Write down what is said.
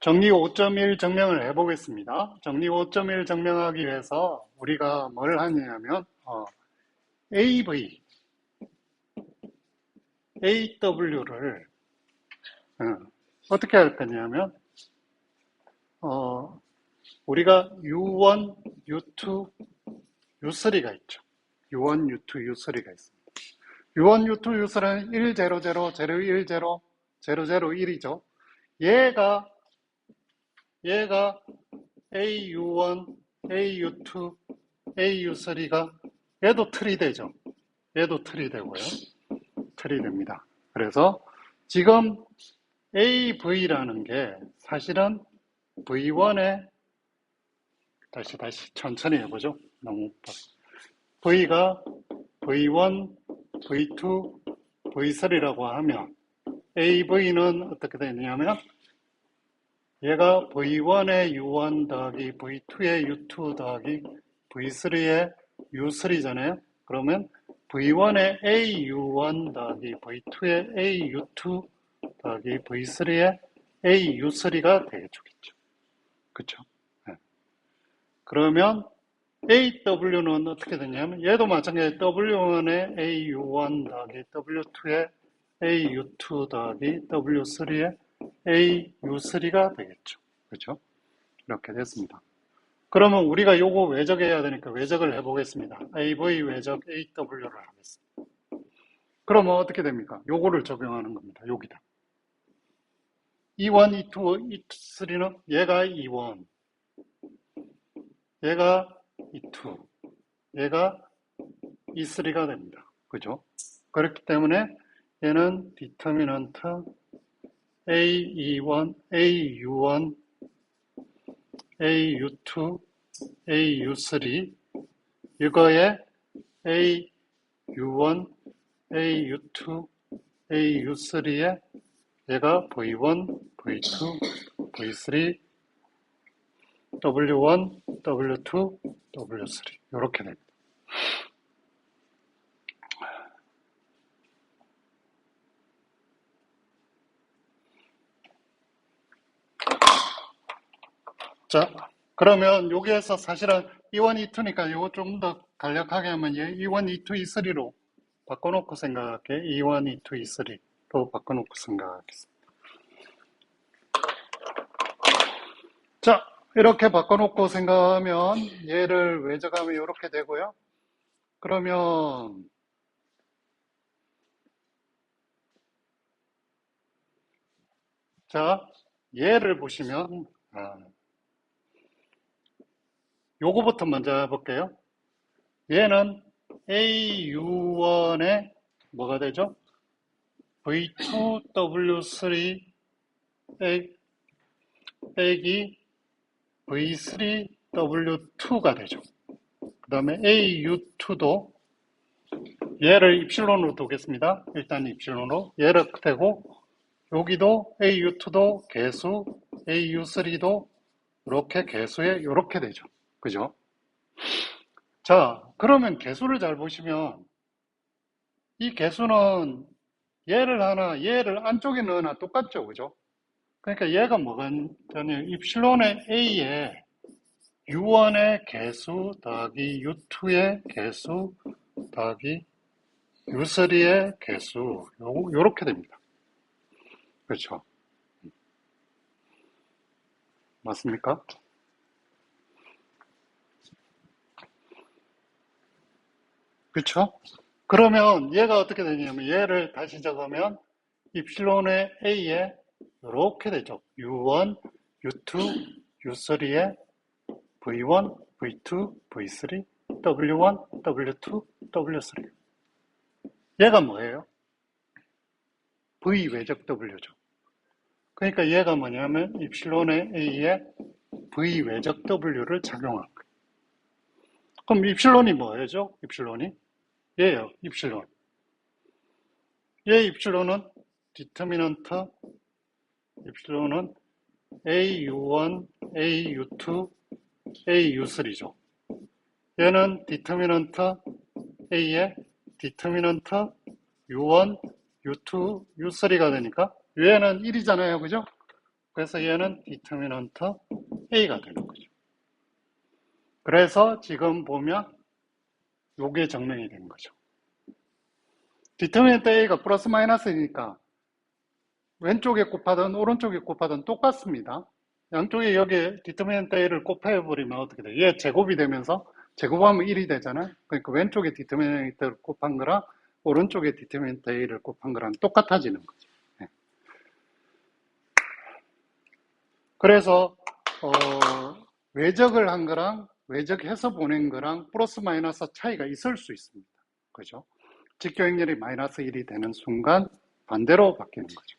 정리 5.1 증명을 해보겠습니다. 정리 5.1 증명하기 위해서 우리가 뭘 하냐면 AV, AW를 어떻게 할 거냐면 우리가 U1, U2, U3가 있죠. U1, U2, U3가 있습니다. U1, U2, U3는 1, 0, 0, 0, 1, 0, 0, 0, 1이죠. 얘가 AU1, AU2, AU3가 얘도 틀이 되죠. 얘도 틀이 되고요. 틀이 됩니다. 그래서 지금 AV라는 게 사실은 V1에 다시 천천히 해보죠. 너무 V가 V1, V2, V3라고 하면 AV는 어떻게 되냐면 얘가 V1의 U1 더하기 V2의 U2 더하기 V3의 U3잖아요. 그러면 V1의 AU1 더하기 V2의 AU2 더하기 V3의 AU3가 되겠죠. 그쵸? 네. 그러면 AW는 어떻게 되냐면 얘도 마찬가지 W1의 AU1 더하기 W2의 AU2 더하기 W3의 AU3가 되겠죠. 그렇죠? 이렇게 됐습니다. 그러면 우리가 요거 외적해야 되니까 외적을 해보겠습니다. AV 외적 AW를 하겠습니다. 그러면 어떻게 됩니까? 요거를 적용하는 겁니다. 여기다. E1, E2, E3는 얘가 E1, 얘가 E2, 얘가 E3가 됩니다. 그죠? 그렇기 때문에 얘는 디터미넌트 AE1, AU1, AU2, AU3 이거에 AU1, AU2, AU3에 얘가 V1, V2, V3, W1, W2, W3 이렇게 됩니다. 자, 그러면 여기에서 사실은 E1, E2니까 이거 좀 더 간략하게 하면 E1, E2, E3로 바꿔놓고 생각할게. E1, E2, E3로 바꿔놓고 생각하겠습니다. 자, 이렇게 바꿔놓고 생각하면 얘를 외적하면 이렇게 되고요. 그러면 자, 얘를 보시면 요거부터 먼저 해볼게요. 얘는 AU1에 뭐가 되죠? V2W3 빼기 V3W2가 되죠. 그 다음에 AU2도 얘를 입실론으로 두겠습니다. 일단 입실론으로 얘를 되고 여기도 AU2도 개수, AU3도 이렇게 개수에 이렇게 되죠. 그죠? 자, 그러면 개수를 잘 보시면 이 개수는 얘를 하나, 얘를 안쪽에 넣으나 똑같죠. 그죠? 그러니까 얘가 뭐가 되냐면 입실론의 A에 U1의 개수 더하기 U2의 개수 더하기 U3의 개수 요렇게 됩니다. 그렇죠? 맞습니까? 그렇죠? 그러면 얘가 어떻게 되냐면 얘를 다시 적으면 입실론의 A에 이렇게 되죠. U1, U2, U3의 V1, V2, V3, W1, W2, W3. 얘가 뭐예요? V 외적 W죠. 그러니까 얘가 뭐냐면 입실론의 A에 V 외적 W를 작용한 거예요. 그럼 입실론이 뭐예요? 입실론이? 얘예요. 입실론. 얘 입실론은 디터미넌트 입실론은 AU1, AU2, AU3죠. 얘는 디터미넌트 A에 디터미넌트 U1, U2, U3가 되니까 얘는 1이잖아요. 그죠? 그래서 얘는 디터미넌트 A가 되는 거죠. 그래서 지금 보면 요게 증명이 되는 거죠. 디터미넌트 A가 플러스 마이너스니까 왼쪽에 곱하든 오른쪽에 곱하든 똑같습니다. 양쪽에 여기에 디터미넌트 A를 곱해버리면 어떻게 돼요? 얘 제곱이 되면서 제곱하면 1이 되잖아요. 그러니까 왼쪽에 디터미넌트를 곱한 거랑 오른쪽에 디터미넌트 A를 곱한 거랑 똑같아지는 거죠. 네. 그래서 외적을 한 거랑 외적해서 보낸 거랑 플러스 마이너스 차이가 있을 수 있습니다. 그죠? 직교행렬이 마이너스 1이 되는 순간 반대로 바뀌는 거죠.